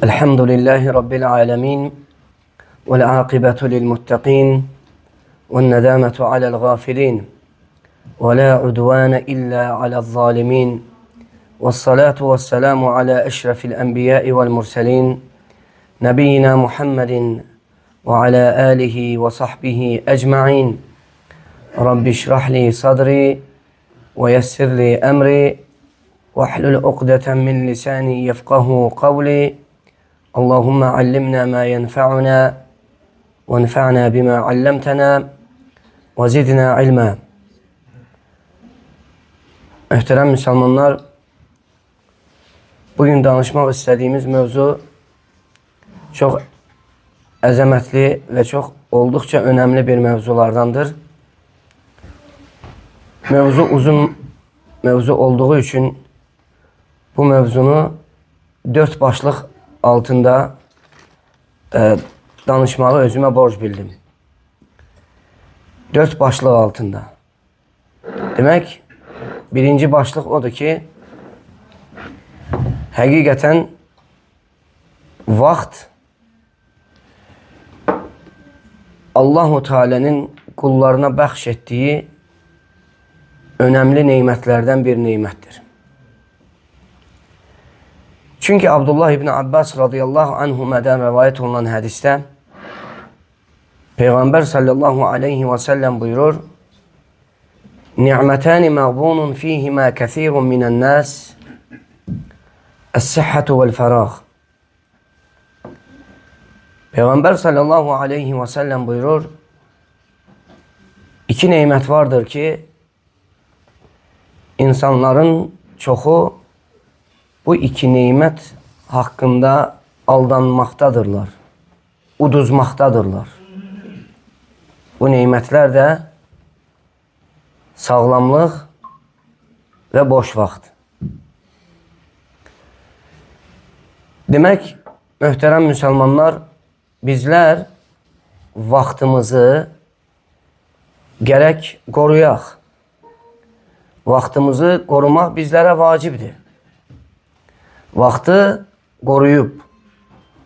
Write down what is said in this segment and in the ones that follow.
Elhamdülillahi Rabbil alemin. Vel aqibatu lil muttaqin. Ven nedâmetu alel gâfilin. Ve la udvâne illa alel zâlimin. Vessalatu vesselamu ala eşrefil enbiyai vel murselin. Nebiyyina Muhammedin ve ala alihi ve sahbihi ecma'in. Rabbi şrahli sadri ve yessirli emri ve hlul uqdeten min lisani yefqahu kavli. Allahümme allimna ma yenfa'una ve enfa'na bima allamtana ve zidna ilma. Muhterem Müslümanlar, bugün danışmaq istədiyimiz mövzu çox əzəmətli və çox olduqca önəmli bir mövzulardandır. Mövzu uzun mövzu olduğu üçün bu mövzunu 4 başlıq altında danışmağı özümə borc bildim. 4 başlıq altında. Demək, birinci başlıq odur ki, həqiqətən vaxt Allah-u Teala'nın qullarına bəxş etdiyi önəmli neymətlərdən bir neymətdir. Çünki Abdullah ibn Abbas radıyallahu anhumadan rivayet olunan hədisdə Peyğəmbər sallallahu aleyhi və səlləm buyurur: "Ni'mətani məğbunun fihimə kəthirun minən nas, əs-sihhatu vəl-fərağ." Peyğəmbər sallallahu aleyhi və səlləm buyurur: İki neymət vardır ki, insanların çoxu bu iki neymət haqqında aldanmaqdadırlar, uduzmaqdadırlar. Bu neymətlər də sağlamlıq və boş vaxt. Demək, möhtərəm müsəlmanlar, bizlər vaxtımızı gərək qoruyaq. Vaxtımızı qorumaq bizlərə vacibdir. Vaxtı qoruyub,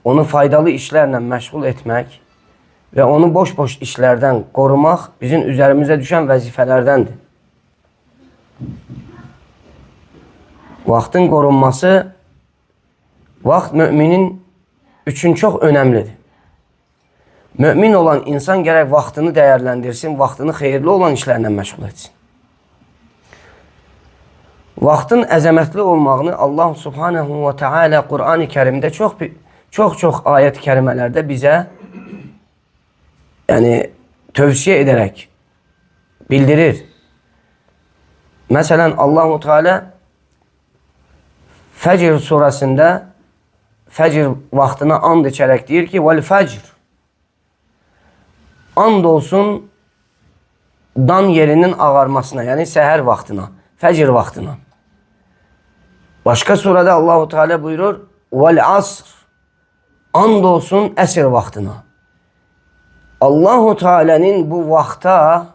onu faydalı işlərlə məşğul etmək və onu boş-boş işlərdən qorumaq bizim üzərimizə düşən vəzifələrdəndir. Vaxtın qorunması, vaxt müminin üçün çox önəmlidir. Mümin olan insan gərək vaxtını dəyərləndirsin, vaxtını xeyirli olan işlərlə məşğul etsin. Vaxtın əzəmətli olmağını Allah Subhanahu və Teala Qur'an-ı Kərimdə çox ayət-i kərimələrdə bizə tövsiyə edərək bildirir. Məsələn, Allah-u Teala Fəcr surəsində Fəcr vaxtına and içərək deyir ki, "Vəl-fəcr", and olsun dan yerinin ağarmasına, yəni səhər vaxtına, fəcr vaxtına. Başqa surədə Allah-u Teala buyurur, "Vəl-asr", and olsun əsr vaxtına. Allah-u Teala'nın bu vaxta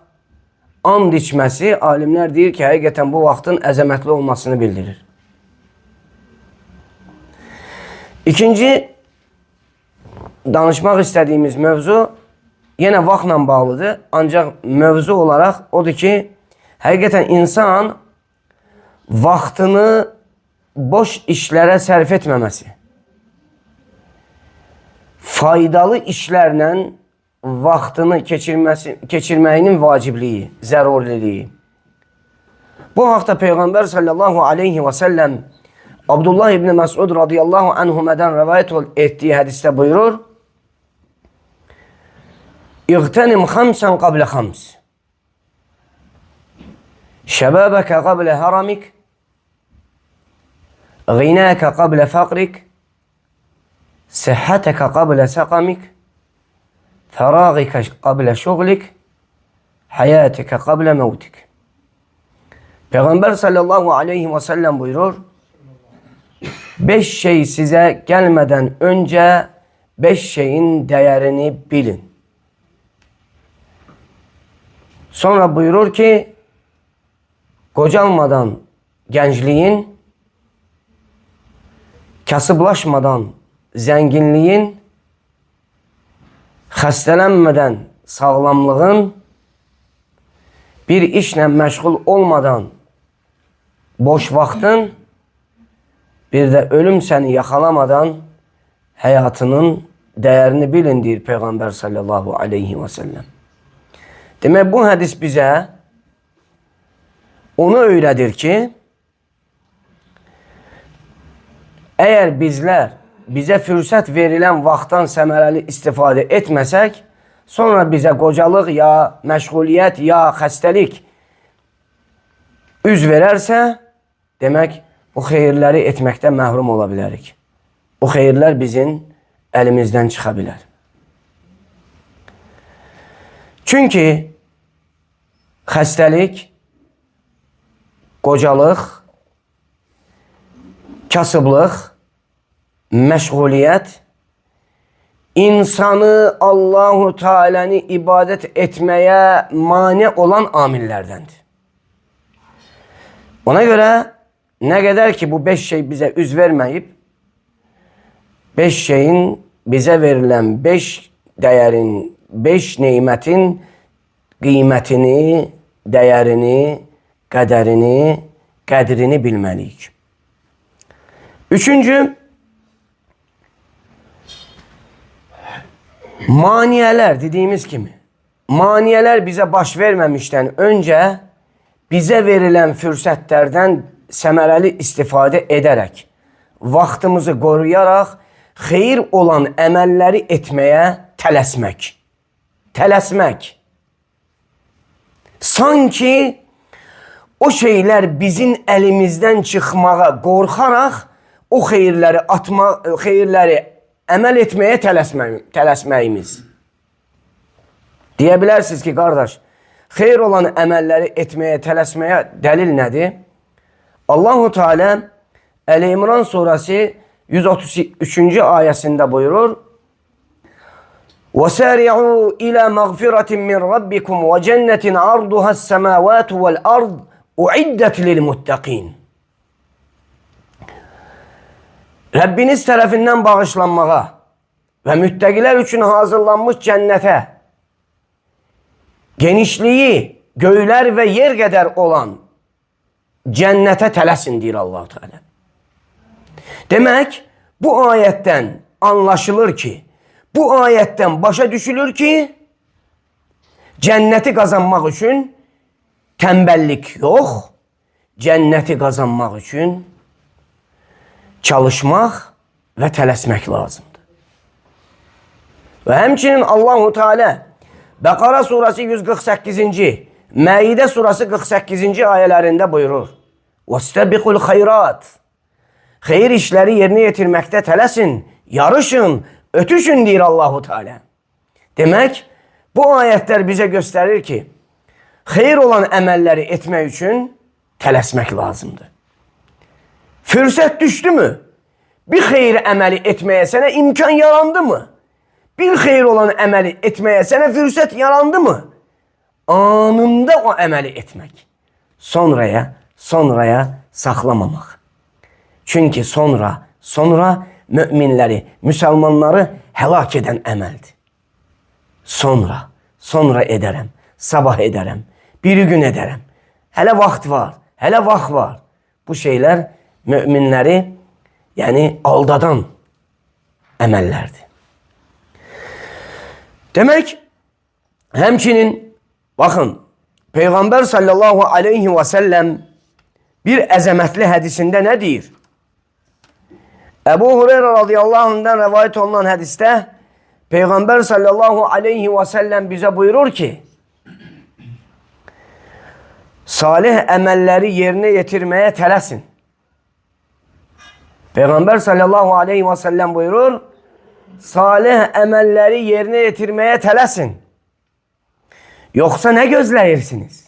and içməsi, alimlər deyir ki, həqiqətən bu vaxtın əzəmətli olmasını bildirir. İkinci danışmaq istədiyimiz mövzu yenə vaxtla bağlıdır. Ancaq mövzu olaraq odur ki, həqiqətən insan vaxtını boş işlərə sərf etməməsi, faydalı işlərlə vaxtını keçirməyinin vacibliyi, zəruriliyi. Bu haqda Peyğəmbər sallallahu aleyhi və səlləm Abdullah ibn Məsud radiyallahu anhumadan rivayet etdiyi hədisdə buyurur: "İğtənim xamsan qablə xams. Şəbəbəkə qablə haramik. Ghinəkə qablə faqrik. Səhhətəkə qablə səqamik. Fərağikə qablə şuğlik. Həyətəkə qablə məvtik." Peyğəmbər sallallahu aleyhi və səlləm buyurur: 5 şey sizə gəlmədən öncə 5 şeyin dəyərini bilin. Sonra buyurur ki, qocalmadan gəncliyin, kasıblaşmadan zenginliğin, xəstələnmədən sağlamlığın, bir işlə məşğul olmadan boş vaxtın, bir də ölüm səni yaxalamadan həyatının dəyərini bilin, deyir Peyğəmbər sallallahu aleyhi və səlləm. Demək, bu hədis bizə onu öyrədir ki, əgər bizə fürsət verilən vaxtdan səmərəli istifadə etməsək, sonra bizə qocalıq ya məşğuliyyət ya xəstəlik üz verərsə, demək, bu xeyirləri etməkdən məhrum ola bilərik. Bu xeyirlər bizim əlimizdən çıxa bilər. Çünki xəstəlik, qocalıq, kasıblıq, məşğuliyyət insanı Allahu Teala'nı ibadət etməyə mane olan amillərdəndir. Ona görə nə qədər ki bu 5 şey bizə üz verməyib, 5 şeyin bizə verilən 5 dəyərin, 5 neymətin qiymətini, dəyərini, qədrini bilməliyik. Üçüncü, maniyələr dediyimiz kimi, maniyələr bizə baş verməmişdən öncə bizə verilən fürsətlərdən səmərəli istifadə edərək, vaxtımızı qoruyaraq, xeyir olan əməlləri etməyə tələsmək. Tələsmək. Sanki o şeylər bizim əlimizdən çıxmağa qorxaraq, o xeyirləri əməl etməyə tələsməyimiz. Deyə bilərsiniz ki, qardaş, xeyir olan əməlləri etməyə tələsməyə dəlil nədir? Allahu Teala Əli İmran surası 133-cü ayəsində buyurur: وَسَارِعُوا إِلَى مَغْفِرَةٍ مِّنْ رَبِّكُمْ وَجَنَّةٍ عَرْضُهَا السَّمَاوَاتُ وَالْأَرْضُ اُعِدَّتْ لِلْمُتَّقِينَ. Rəbbiniz tərəfindən bağışlanmağa və müttəqilər üçün hazırlanmış cənnətə, genişliyi göylər və yer qədər olan cənnətə tələsin, deyir Allah-u Teala. Demək, bu ayətdən anlaşılır ki, bu ayətdən başa düşülür ki, cənnəti qazanmaq üçün tənbəllik yox, cənnəti qazanmaq üçün çalışmaq və tələsmək lazımdır. Və həmçinin Allah-u Teala Bəqara surası 148-ci, Məidə surası 48-ci ayələrində buyurur: وَاسْتَبِقُوا الْخَيْرَاتِ. Xeyir işləri yerinə yetirməkdə tələsin, yarışın, ötüşün, deyir Allah-u Teala. Demək, bu ayətlər bizə göstərir ki, xeyir olan əməlləri etmək üçün tələsmək lazımdır. Fürsət düşdü mü? Bir xeyir əməli etməyə sənə imkan yarandı mı? Bir xeyir olan əməli etməyə sənə fürsət yarandı mı? Anında o əməli etmək. Sonraya saxlamamaq. Çünki sonra möminləri, müsəlmanları həlak edən əməldir. Sonra edərəm, sabah edərəm, bir gün edərəm. Hələ vaxt var. Bu şeylər möminləri, yəni aldadan əməllərdir. Demək, həmçinin, baxın, Peyğəmbər sallallahu aleyhi və səlləm bir əzəmətli hədisində nə deyir? Əbu Hüreyrə radiyallahu anh'dan rəvayət olunan hədisdə Peyğəmbər sallallahu aleyhi və səlləm bizə buyurur ki, salih əməlləri yerinə yetirməyə tələsin. Peyğəmbər sallallahu aleyhi və səlləm buyurur, salih əməlləri yerinə yetirməyə tələsin. Yoxsa nə gözləyirsiniz?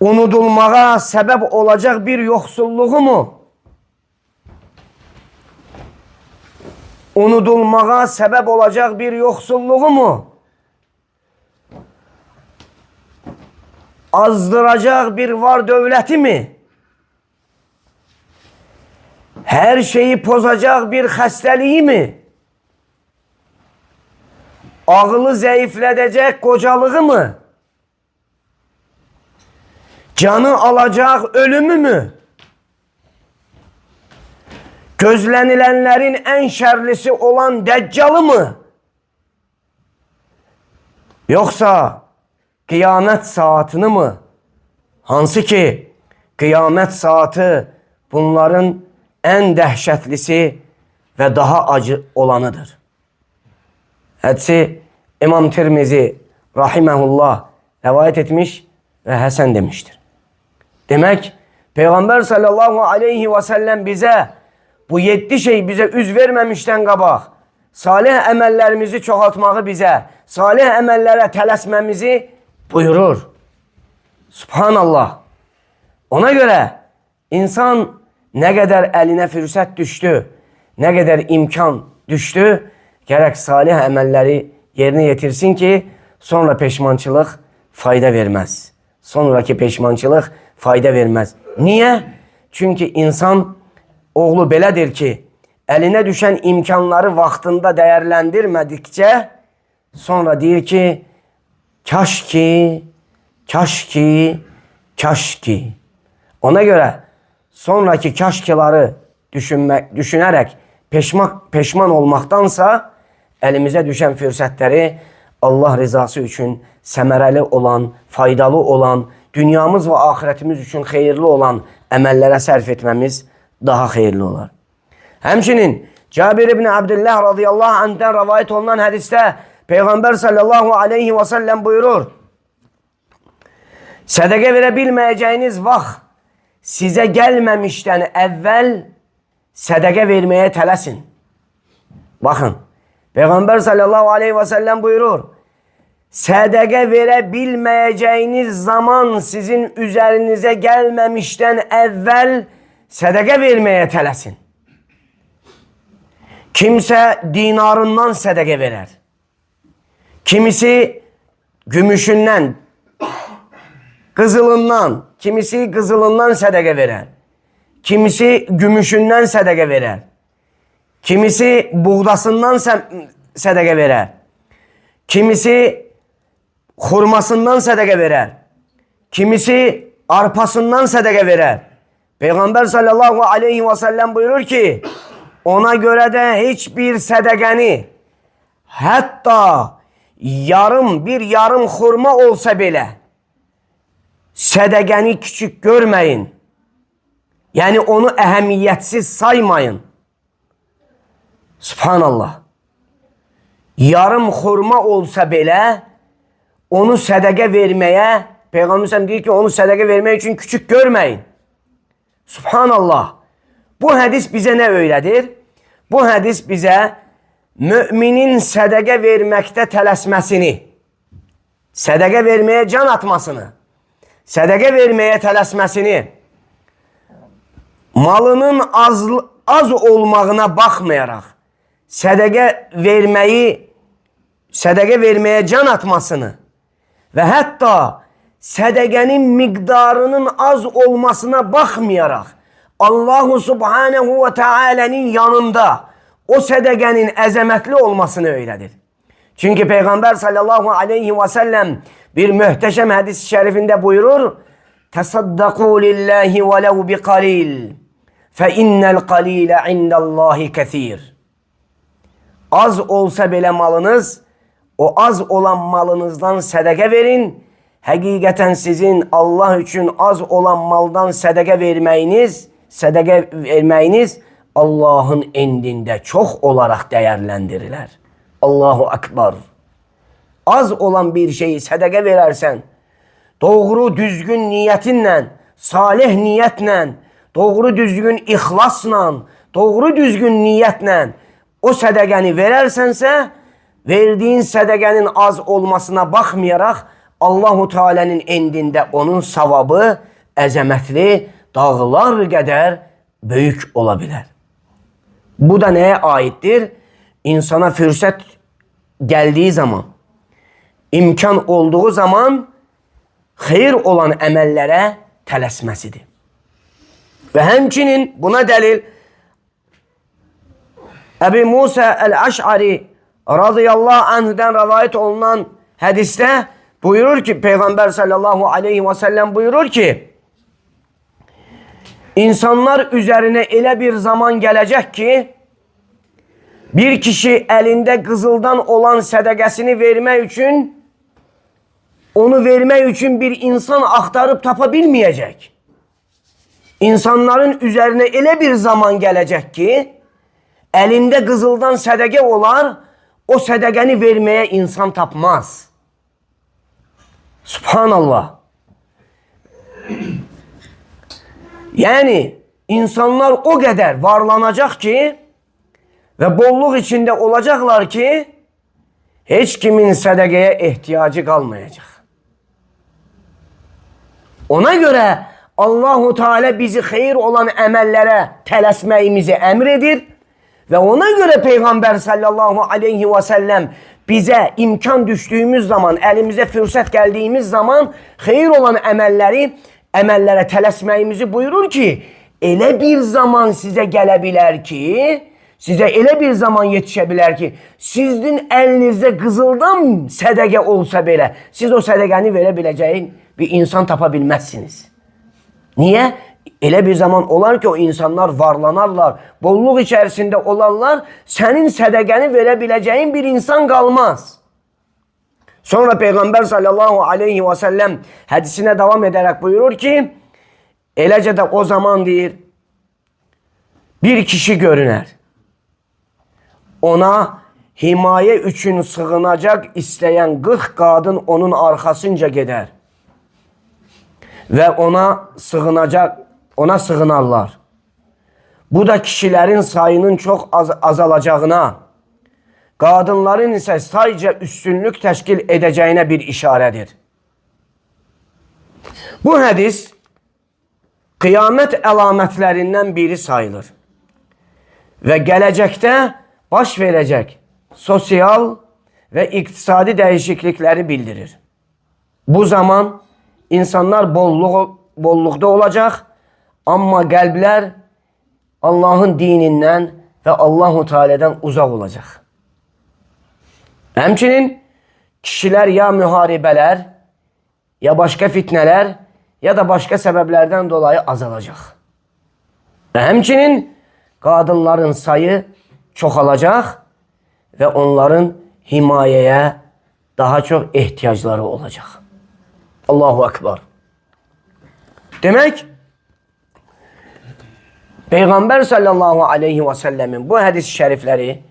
Unudulmağa səbəb olacaq bir yoxsulluğu mu? Unudulmağa səbəb olacaq bir yoxsulluğu mu? Azdıracaq bir var dövləti mi? Her şeyi bozacak bir hastalığı mı? Ağlı zayıflatacak kocalığı mı? Canı alacak ölümü mü? Gözlenilenlerin en şerlisi olan Deccalı mı? Yoksa kıyamet saatini mı? Hansı ki kıyamet saati bunların en dehşetlisi ve daha acı olanıdır. Hadisi İmam Tirmizi rahimehullah rivayet etmiş ve hasen demiştir. Demek Peygamber sallallahu aleyhi ve sellem bize bu 7 şey bize üz vermemişten qabaq salih emellerimizi çoxaltmağı bize, salih emellere tələsməmizi buyurur. Subhanallah. Ona göre insan ne kadar eline fürsət düştü, ne kadar imkan düştü, gerek salih emelleri yerine getirsin ki sonra peşmançılık fayda vermez. Sonraki peşmançılık fayda vermez. Niye? Çünkü insan oğlu belədir ki eline düşen imkanları vaktinde değerlendirmedikçe sonra deyir ki kaş ki, kaş ki, kaş ki. Ona göre sonraki kaşkiları düşünerek peşman olmaktansa elimize düşen fürsətləri Allah rızası için səmərəli olan, faydalı olan, dünyamız ve ahiretimiz için hayırlı olan əməllərə sərf etmemiz daha hayırlı olar. Həmçinin Cabir ibn Abdullah radıyallahu anh'ten rivayet olunan hadiste Peygamber sallallahu aleyhi ve sellem buyurur. Sədəqə verebilmeyeceğiniz vaxt size gelmemişten evvel sədəqə vermeye tələsin. Bakın, Peygamber sallallahu aleyhi ve sellem buyurur. Sədəqə verebilmeyeceğiniz zaman sizin üzerinize gelmemişten evvel sədəqə vermeye tələsin. Kimse dinarından sədəqə verer. Kimisi gümüşünden, kızılından, kimisi kızılından sədəqə verer. Kimisi gümüşünden sədəqə verer. Kimisi buğdasından sədəqə verer. Kimisi hurmasından sədəqə verer. Kimisi arpasından sədəqə verer. Peygamber sallallahu aleyhi ve sellem buyurur ki ona göre de hiçbir sədəqəni hatta bir yarım hurma olsa bile sədəqəni küçük görmeyin. Yani onu ehemmiyetsiz saymayın. Subhanallah. Yarım hurma olsa bile onu sədəqə vermeye, Peygamber sallallahu diyor ki onu sədəqə vermək için küçük görmeyin. Subhanallah. Bu hadis bize ne öğretir? Bu hadis bize müminin sədəqə verməkdə tələsməsini, sədəqə vermeye can atmasını, sədəqə vermeye tələsməsini, malının az olmağına baxmayaraq sədəqə vermeye can atmasını ve hatta sədəqənin miqdarının az olmasına baxmayaraq Allahu Subhanahu ve Teala'nın yanında o sədəqənin əzəmətli olmasını öyrədir. Çünkü Peygamber sallallahu aleyhi ve sellem bir mühteşem hadis-i şerifinde buyurur: "Tasaddaqu lillahi velev bi qalil, fe innel qalile indallahi kesir." Az olsa bile malınız, o az olan malınızdan sədəqə verin. Həqiqətən sizin Allah için az olan maldan sədəqə verməyiniz Allah'ın indinde çok olarak değerlendirilir. Allahu Ekber. Az olan bir şeyi sədəqə verersen, doğru düzgün niyetinle, salih niyetle, doğru düzgün ihlasla, doğru düzgün niyetle o sədəqəni verersense, verdiğin sədəqənin az olmasına baxmayaraq, Allahu Teala'nın indinde onun savabı əzəmətli, dağlar kadar büyük olabilir. Bu da neye aittir? İnsana fırsat geldiği zaman, imkan olduğu zaman hayır olan əməllere tələsməsidir. Ve həmçinin buna delil Ebu Musa el-Eş'ari radıyallahu anh'den rivayet olunan hadiste buyurur ki, Peygamber sallallahu aleyhi ve sellem buyurur ki, insanlar üzerine öyle bir zaman gelecek ki, bir kişi elinde kızıldan olan sedekesini vermek için, onu vermek için bir insan aktarıp tapabilmeyecek. İnsanların üzerine öyle bir zaman gelecek ki, elinde kızıldan sedeke olar, o sedekeni vermeye insan tapmaz. Subhanallah. Yani insanlar o kadar varlanacak ki ve bolluk içinde olacaklar ki hiç kimin sedekeye ihtiyacı kalmayacak. Ona göre Allahu Teala bizi hayır olan emellere tələsməyimizi emredir ve ona göre Peygamber sallallahu aleyhi ve sellem bize imkan düştüğümüz zaman, elimize fırsat geldiğimiz zaman hayır olan emellere tələsməyimizi buyurur ki, elə bir zaman size gelebilir ki, size elə bir zaman yetişebilir ki, sizin elinizde kızıldan sedeke olsa belə, siz o sedekeni verebileceğin bir insan tapabilmezsiniz. Niye? Elə bir zaman olar ki, o insanlar varlanarlar, bolluk içerisinde olarlar, senin sedekeni verebileceğin bir insan kalmaz. Sonra Peygamber sallallahu aleyhi ve sellem hadisine devam ederek buyurur ki, eləcə de o zaman deyir, bir kişi görüner. Ona himaye üçün sığınacak isteyen 40 kadın onun arkasınca gider. Ve ona sığınarlar. Bu da kişilerin sayının çok azalacağına, kadınların ise sadece üstünlük teşkil edeceğine bir işaredir. Bu hadis kıyamet alametlerinden biri sayılır. Ve gelecekte baş verecek sosyal ve iktisadi değişiklikleri bildirir. Bu zaman insanlar bollukta olacak ama kalpler Allah'ın dininden ve Allahu Teala'dan uzak olacak. Hemçinin kişiler ya müharibeler, ya başka fitneler ya da başka sebeplerden dolayı azalacak. Hemçinin kadınların sayı çoğalacak ve onların himayeye daha çok ihtiyaçları olacak. Allahu Ekber. Demek Peygamber sallallahu aleyhi ve sellemin bu hadis-i şerifleri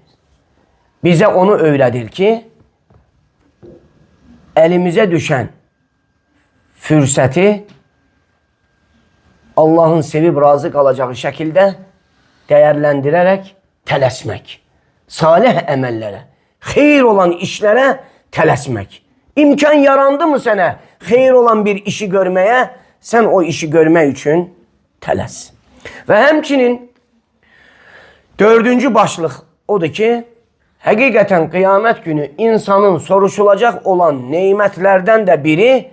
bize onu öğretir ki elimize düşen fürseti Allah'ın sevip razı kalacağı şekilde değerlendirerek tələsmək. Salih emellere, hayır olan işlere tələsmək. İmkan yarandı mı sana hayır olan bir işi görmeye, sen o işi görmek için tələs. Ve hemçinin dördüncü başlık odur ki, hakikaten kıyamet günü insanın soruşulacak olan nimetlerden de biri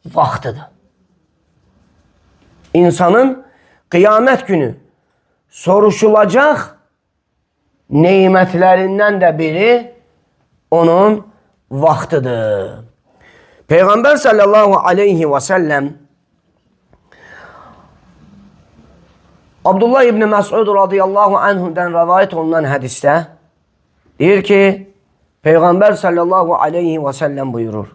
vaktidir. İnsanın kıyamet günü soruşulacak nimetlerinden de biri onun vaktidir. Peygamber sallallahu aleyhi ve sellem Abdullah İbni Mes'ud radıyallahu anhu'dan rivayet olunan hadiste diyor ki Peygamber sallallahu aleyhi ve sellem buyurur.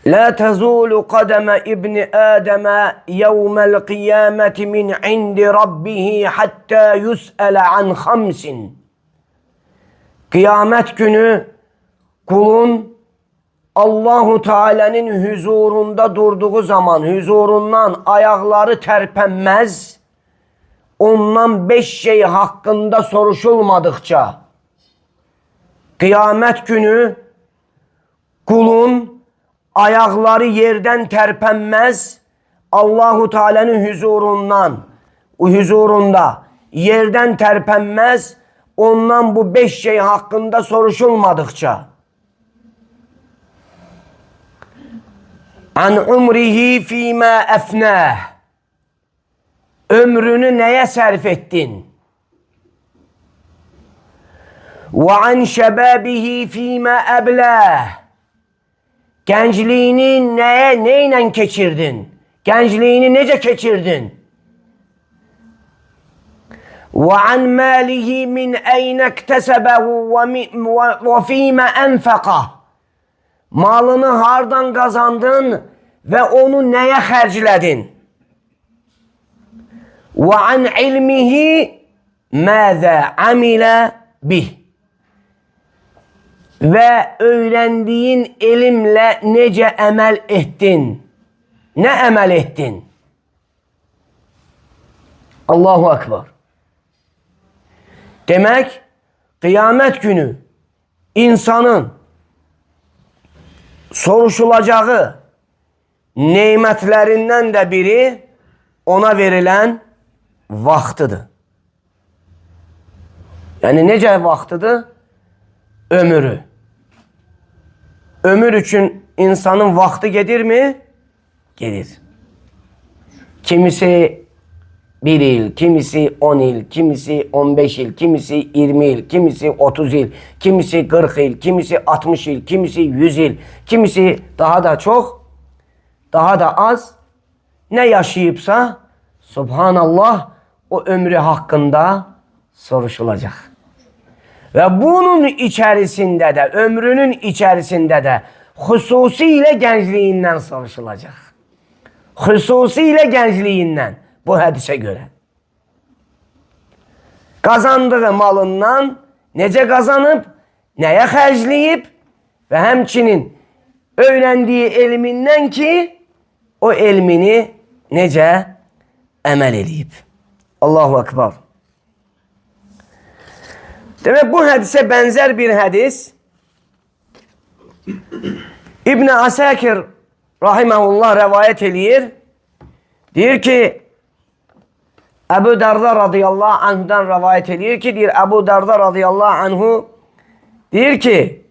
La tezulu kademe İbni Adem'e yevmel kıyameti min indi rabbihi hatta yus'ele an hamsin. Kıyamet günü kulun Allahu Teala'nın huzurunda durduğu zaman huzurundan ayakları terpenmez. Ondan 5 şey hakkında soruşulmadıkça kıyamet günü kulun ayakları yerden terpenmez. Allahu Teala'nın huzurunda yerden terpenmez. Ondan bu 5 şey hakkında soruşulmadıkça. An umrihi fîmâ efnâh. Ömrünü neye sarf ettin? Ve an şebabihi fîme eblah. Gençliğini neyle geçirdin? Gençliğini nece geçirdin? Ve an malihi min eyne iktesebehu ve fîme enfekah. Malını hardan kazandın ve onu neye harcladın? Ve an ilmihi mâzâ amile bih. Ve öğrendiğin ilimle nece emel ettin? Ne emel ettin? Allahu Ekber. Demek kıyamet günü insanın soruşulacağı nimetlerinden de biri ona verilen vaktidir. Yani nece vaktidir? Ömrü. Ömür için insanın vakti gelir mi? Gelir. Kimisi 1 yıl, kimisi 10 yıl, kimisi 15 yıl, kimisi 20 yıl, kimisi 30 yıl, kimisi 40 yıl, kimisi 60 yıl, kimisi 100 yıl, kimisi daha da çok, daha da az. Ne yaşayıpsa Subhanallah o ömrü hakkında soruşulacak. Ve bunun içerisinde de, ömrünün içerisinde de hususiyle gençliğinden soruşulacak. Hususiyle gençliğinden bu hadise göre. Kazandığı malından nece kazanıp, neye harcayıp ve hemçinin öğrendiği ilminden ki o ilmini nece emel edip. Allahu Ekber. Demek bu hadise benzer bir hadis İbn Asakir rahimehullah rivayet ediyor. Diyor ki Ebu Derda radıyallahu anhu'dan rivayet ediyor ki diyor Ebu Derda radıyallahu anhu diyor ki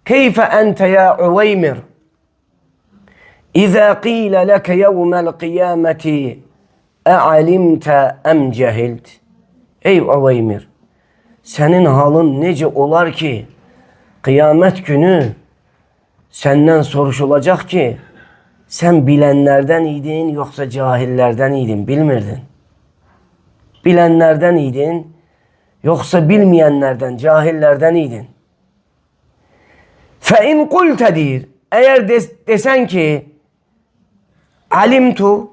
Keyfe ente ya Uveymir İzâ qîle leke yevmel kıyâmeti e'alimte em cehilt. Ey Uveymir, senin halın nece olar ki kıyamet günü senden soruşulacak ki sen bilenlerden idin yoksa cahillerden idin, bilmirdin. Bilenlerden idin yoksa bilmeyenlerden, cahillerden idin. Fe in kulte dir, eğer desen ki alimtu,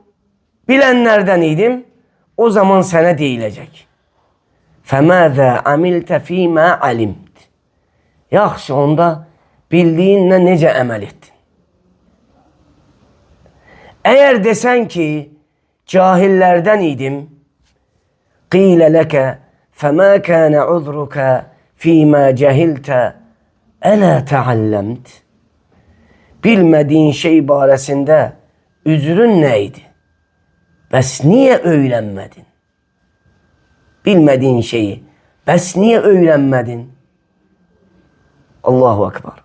bilenlerden idim, o zaman sana deyilecek. فَمَاذَا عَمِلْتَ ف۪ي مَا عَلِمْتِ. Yaxşı onda bildiğinle nece emel ettin? Eğer desen ki cahillerden idim, قِيلَ لَكَ فَمَا كَانَ عُذْرُكَ ف۪ي مَا جَهِلْتَ اَلَا تَعَلَّمْتِ. Bilmediğin şey baresinde üzrün neydi? Bes niye öğrenmedin? Bilmediğin şeyi. Bes niye öğrenmedin? Allahu Ekber.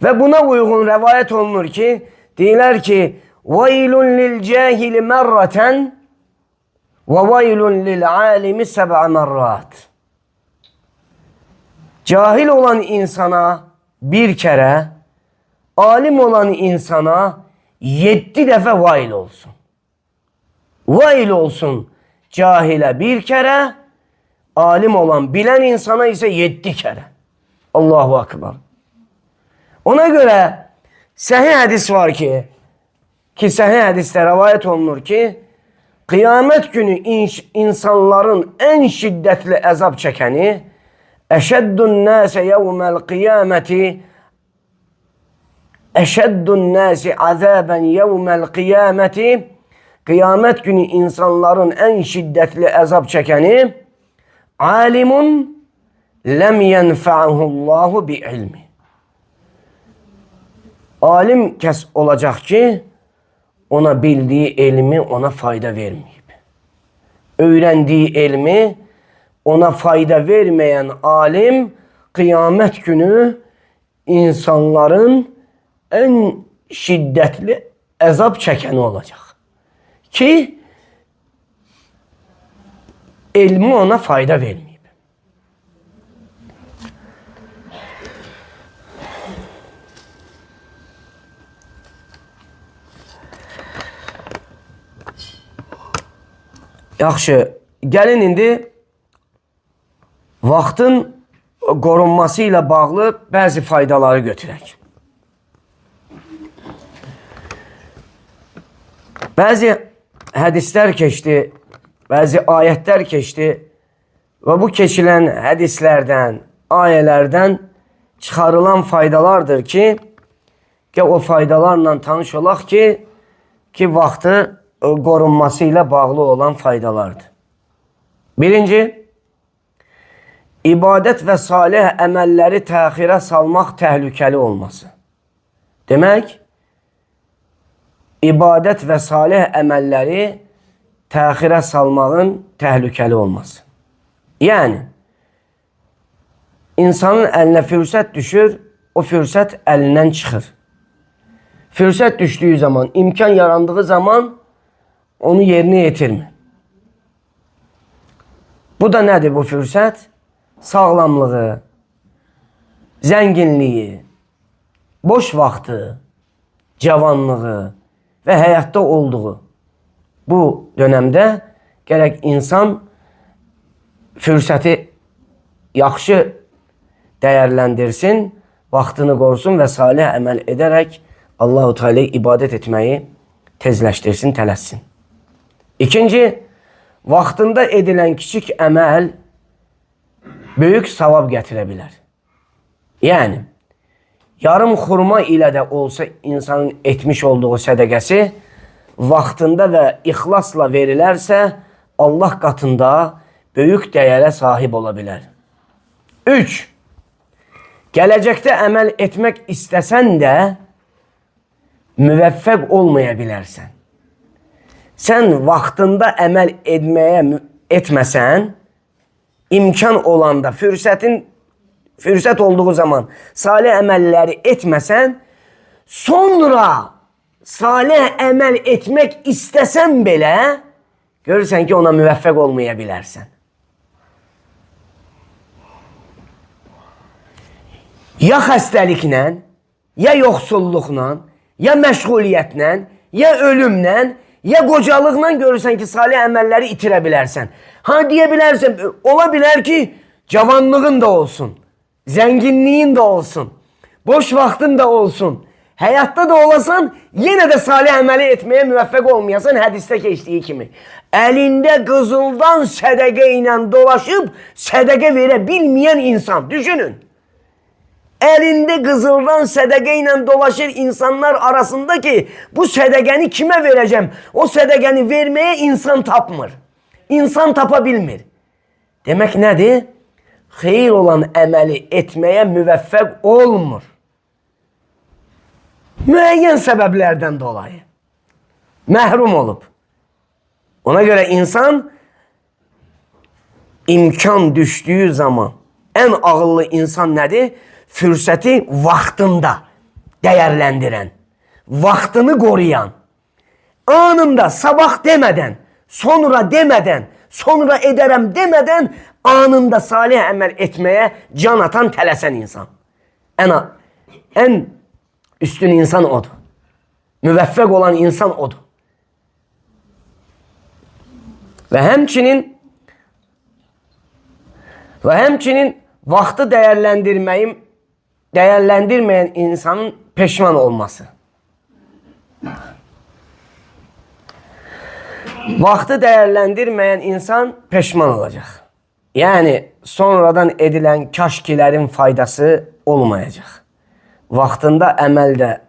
Ve buna uygun rivayet olunur ki diyorlar ki وَيْلٌ لِلْجَاهِلِ مَرَّةً وَوَيْلٌ لِلْعَالِمِ سَبْعَ مَرَّاتٍ. Cahil olan insana bir kere, alim olan insana 7 defa vail olsun. Vail olsun cahile bir kere, alim olan bilen insana ise 7 kere. Allahu Ekber. Ona göre sahih hadis var ki sahih hadiste rivayet olunur ki kıyamet günü insanların en şiddetli azap çekeni eşeddun nase yevmel kıyameti eşeddun nasi azaben yevmel kıyameti, kıyamet günü insanların en şiddetli azap çekeni alimun lem yenfa'hullahu bi ilmi. Alim kes olacak ki ona bildiği ilmi ona fayda vermeyip, öğrendiği ilmi ona fayda vermeyen alim kıyamet günü insanların en şiddetli azap çekeni olacak. Ki ilmi ona fayda vermeyip. Yaxşı, gəlin indi vaxtın qorunması ilə bağlı bəzi faydaları götürək. Bəzi hədislər keçdi, bəzi ayətlər keçdi və bu keçilən hədislərdən, ayələrdən çıxarılan faydalardır ki, o faydalarla tanış olaq ki, vaxtı qorunması ilə bağlı olan faydalardır. Birinci, ibadət və salih əməlləri təxirə salmaq təhlükəli olması. Demək, ibadət və salih əməlləri təxirə salmağın təhlükəli olması. Yəni, insanın əlinə fürsət düşür, o fürsət əlindən çıxır. Fürsət düşdüyü zaman, imkan yarandığı zaman onu yerinə yetirmir. Bu da nədir bu fürsət? Sağlamlığı, zənginliyi, boş vaxtı, cavanlığı və həyatda olduğu bu dönəmdə gərək insan fürsəti yaxşı dəyərləndirsin, vaxtını qorusun və salih əməl edərək Allah-u Teala'ya ibadət etməyi tezləşdirsin, tələssin. İkinci, vaxtında edilən kiçik əməl böyük savab gətirə bilər. Yəni, yarım xurma ilə də olsa insanın etmiş olduğu sədəqəsi vaxtında və ixlasla verilərsə Allah qatında böyük dəyərə sahib ola bilər. 3. Gələcəkdə əməl etmək istəsən də müvəffəq olmaya bilərsən. Sən vaxtında əməl etməsən, imkan olanda, fürsət olduğu zaman salih əməlləri etməsən, sonra salih əməl etmək istəsən belə, görürsən ki, ona müvəffəq olmaya bilərsən. Ya xəstəliklə, ya yoxsulluqla, ya məşğuliyyətlə, ya ölümlə, ya qocalıqla görürsən ki, salih əməlləri itirə bilərsən. Deyə bilərsən, ola bilər ki, cavanlığın da olsun, zənginliyin də olsun, boş vaxtın da olsun, həyatda da olasan, yenə də salih əməli etməyə müvəffəq olmayasan, hədisdə keçdiyi kimi. Əlində qızıldan sədəqə ilə dolaşıb, sədəqə verə bilməyən insan, düşünün. Əlində qızıldan sədəqə ilə dolaşır insanlar arasında ki, bu sədəqəni kimə verəcəm? O sədəqəni verməyə insan tapmır. İnsan tapa bilmir. Demək nədir? Xeyir olan əməli etməyə müvəffəq olmur. Müəyyən səbəblərdən dolayı. Məhrum olub. Ona görə insan imkan düşdüyü zaman ən ağıllı insan nədir? Fürsəti vaxtında dəyərləndirən, vaxtını qoruyan, anında sabah demədən, sonra demədən, sonra edərəm demədən, anında salih əməl etməyə can atan, tələsən insan. Ən üstün insan odur. Müvəffəq olan insan odur. Və həmçinin vaxtı dəyərləndirməyən insanın peşman olması. Vaxtı dəyərləndirməyən insan peşman olacaq. Yəni, sonradan edilən kaşkilərin faydası olmayacaq. Vaxtında əməldə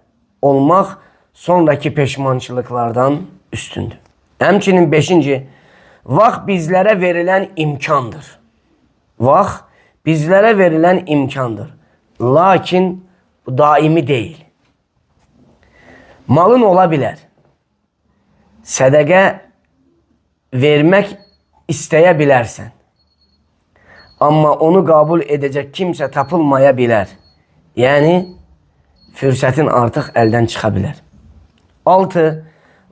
olmaq sonraki peşmançılıqlardan üstündür. Həmçinin 5-ci, vaxt bizlərə verilən imkandır. Vaxt bizlərə verilən imkandır. Lakin bu daimi deyil. Malın ola bilər. Sədəqə vermək istəyə bilərsən. Amma onu qəbul edəcək kimsə tapılmaya bilər. Yəni, fürsətin artıq əldən çıxa bilər. 6.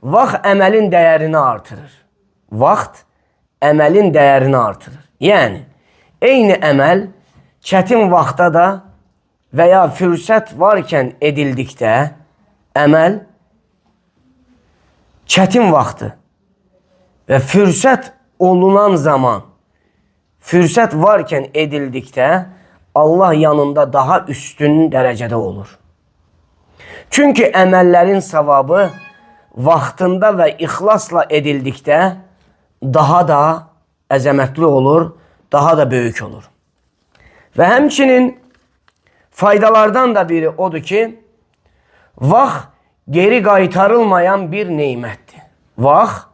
Vaxt əməlin dəyərini artırır. Vaxt əməlin dəyərini artırır. Yəni, eyni əməl çətin vaxtda da və ya fürsət varkən edildikdə əməl çətin vaxtı və fürsət olunan zaman, fürsət varkən edildikdə Allah yanında daha üstün dərəcədə olur. Çünki əməllərin savabı vaxtında və ixlasla edildikdə daha da əzəmətli olur, daha da böyük olur. Və həmçinin faydalardan da biri odur ki, vaxt geri qaytarılmayan bir neymətdir. Vaxt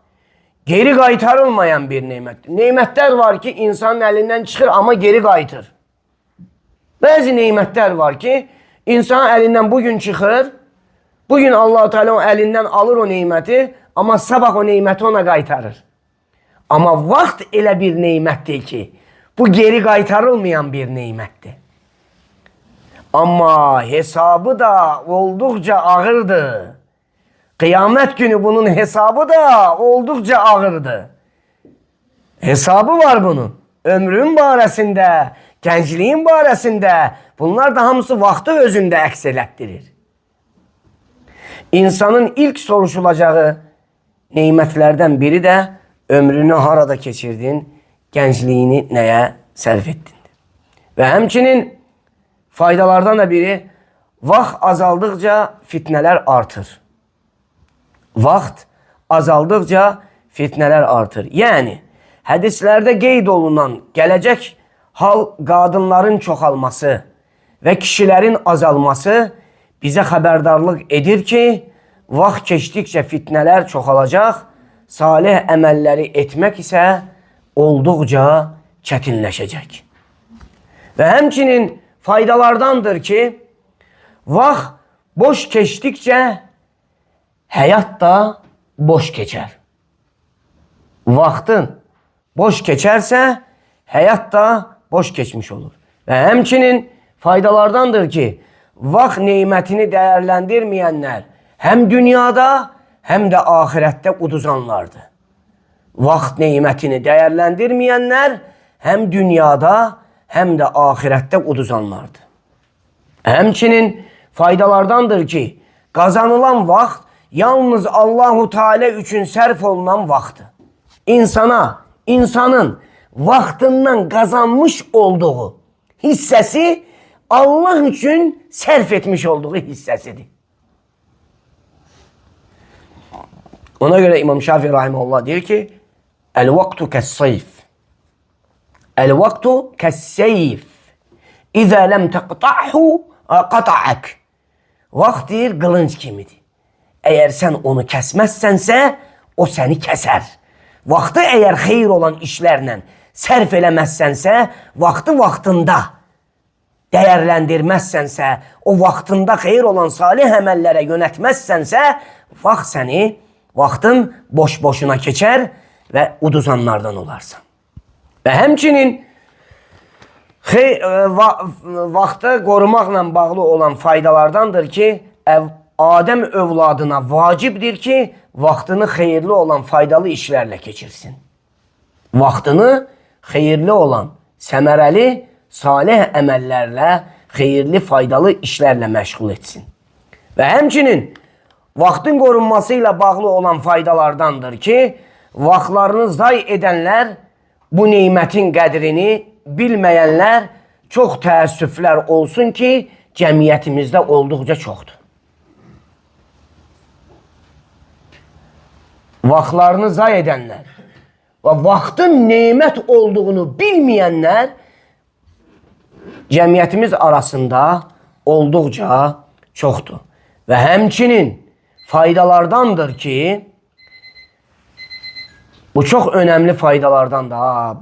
geri qaytarılmayan bir neymətdir. Neymətlər var ki, insanın əlindən çıxır, amma geri qayıtır. Bəzi neymətlər var ki, insanın əlindən bugün çıxır, bugün Allah-u Teala o əlindən alır o neyməti, amma sabah o neyməti ona qaytarır. Amma vaxt elə bir neymətdir ki, bu geri qaytarılmayan bir neymətdir. Amma hesabı da olduqca ağırdır. Qiyamət günü bunun hesabı da olduqca ağırdır. Hesabı var bunun. Ömrün barəsində, gəncliyin barəsində, bunlar da hamısı vaxtı özündə əks elətdirir. İnsanın ilk soruşulacağı neymətlərdən biri də ömrünü harada keçirdin, gəncliyini nəyə sərf etdin. Və həmçinin faydalardan da biri, vaxt azaldıqca fitnələr artır. Vaxt azaldıqca fitnələr artır. Yəni, hədislərdə qeyd olunan gələcək hal qadınların çoxalması və kişilərin azalması bizə xəbərdarlıq edir ki, vaxt keçdikcə fitnələr çoxalacaq, salih əməlləri etmək isə olduqca çətinləşəcək. Və həmçinin faydalardandır ki, vaxt boş keçdikcə həyat da boş keçər. Vaxtın boş keçərsə, həyat da boş keçmiş olur. Və həmçinin faydalardandır ki, vaxt neymətini dəyərləndirməyənlər həm dünyada, həm də ahirətdə uduzanlardır. Vaxt neymətini dəyərləndirməyənlər həm dünyada, həm də ahirətdə uduzanlardır. Həmçinin faydalardandır ki, qazanılan vaxt yalnız Allah-u Teala üçün sərf olunan vaxtdır. İnsanın vaxtından qazanmış olduğu hissəsi Allah üçün sərf etmiş olduğu hissəsidir. Ona görə İmam Şafii rahimehullah deyir ki, el-vaktu kəs-sayf. El-vaktu kəs-sayf. İzə ləm təqta'hu qata'ak. Vaxt deyir, qılınc kimidir. Əgər sən onu kəsməzsənsə, o səni kəsər. Vaxtı əgər xeyir olan işlərlə sərf eləməzsənsə, vaxtı vaxtında dəyərləndirməzsənsə, o vaxtında xeyir olan salih əməllərə yönətməzsənsə, vaxt səni, vaxtın boş-boşuna keçər və uduzanlardan olarsan. Və həmçinin vaxtı qorumaqla bağlı olan faydalardandır ki, Adəm övladına vacibdir ki, vaxtını xeyirli olan faydalı işlərlə keçirsin. Vaxtını xeyirli olan, səmərəli, salih əməllərlə, xeyirli, faydalı işlərlə məşğul etsin. Və həmçinin vaxtın qorunması ilə bağlı olan faydalardandır ki, vaxtlarını zay edənlər, bu neymətin qədrini bilməyənlər çox təəssüflər olsun ki, cəmiyyətimizdə olduqca çoxdur. Vaxtlarını zay edənlər və vaxtın neymət olduğunu bilməyənlər cəmiyyətimiz arasında olduqca çoxdur. Və həmçinin faydalardandır ki, bu çox önəmli faydalardandır.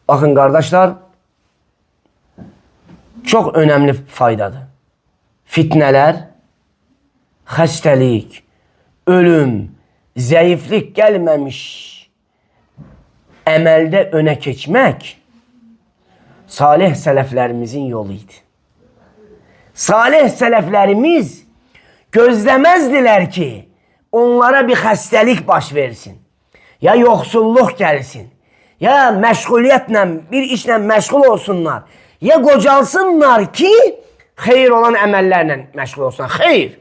Baxın qardaşlar, çox önəmli faydadır. Fitnələr, xəstəlik, ölüm, zəiflik gəlməmiş əməldə önə keçmək salih sələflərimizin yolu idi. Salih sələflərimiz gözləməzdilər ki, onlara bir xəstəlik baş versin, ya yoxsulluq gəlsin, ya məşğuliyyətlə, bir işlə məşğul olsunlar, ya qocalsınlar ki, xeyir olan əməllərlə məşğul olsunlar. Xeyr,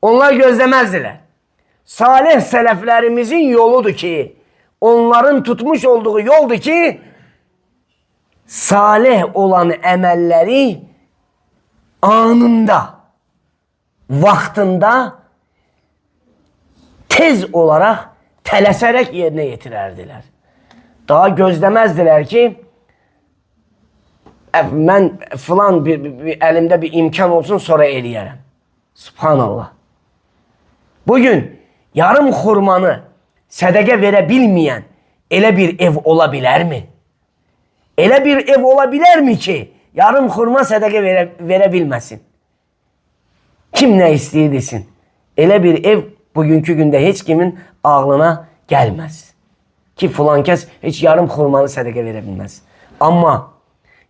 onlar gözləməzdilər. Salih sələflərimizin yoludur ki, onların tutmuş olduğu yoldur ki salih olan əməlləri anında, vaxtında tez olaraq tələsərək yerinə yetirərdilər. Daha gözləməzdilər ki, mən filan əlimdə bir imkan olsun sonra eləyərəm. Subhanallah. Bugün yarım xurmanı sədəqə verə bilməyən elə bir ev ola bilərmi? Elə bir ev ola bilərmi ki, yarım xurma sədəqə verə bilməsin? Kim nə istəyir desin? Elə bir ev bugünkü gündə heç kimin ağlına gəlməz. Ki filan kəs heç yarım xurmanı sədəqə verə bilməz. Amma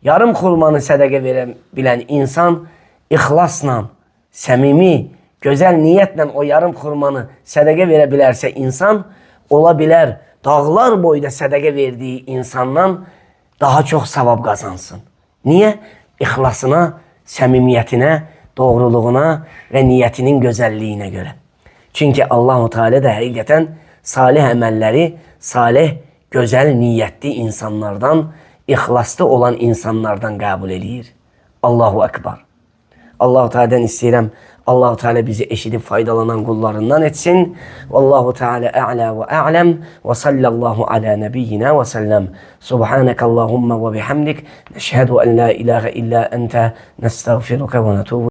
yarım xurmanı sədəqə verə bilən insan ixlasla, səmimi, gözəl niyyətlə o yarım xurmanı sədəqə verə bilərsə insan, ola bilər dağlar boyda sədəqə verdiyi insandan daha çox savab qazansın. Niyə? İxlasına, səmimiyyətinə, doğruluğuna və niyyətinin gözəlliyinə görə. Çünki Allah-u Teala da həqiqətən salih əməlləri, salih, gözəl niyyətli insanlardan, ixlaslı olan insanlardan qəbul edir. Allahu Ekber. Allah-u Teala'dan istəyirəm, Allah-u Teala bizi eşidib faydalanan qullarından etsin. Vallahu Teala a'la və a'lem və sallallahu ala nebiyyina və səlləm. Subhanəkallahumma və bihamdik. Nəşhədu en la ilahe illa ente nestağfiruka və netubu.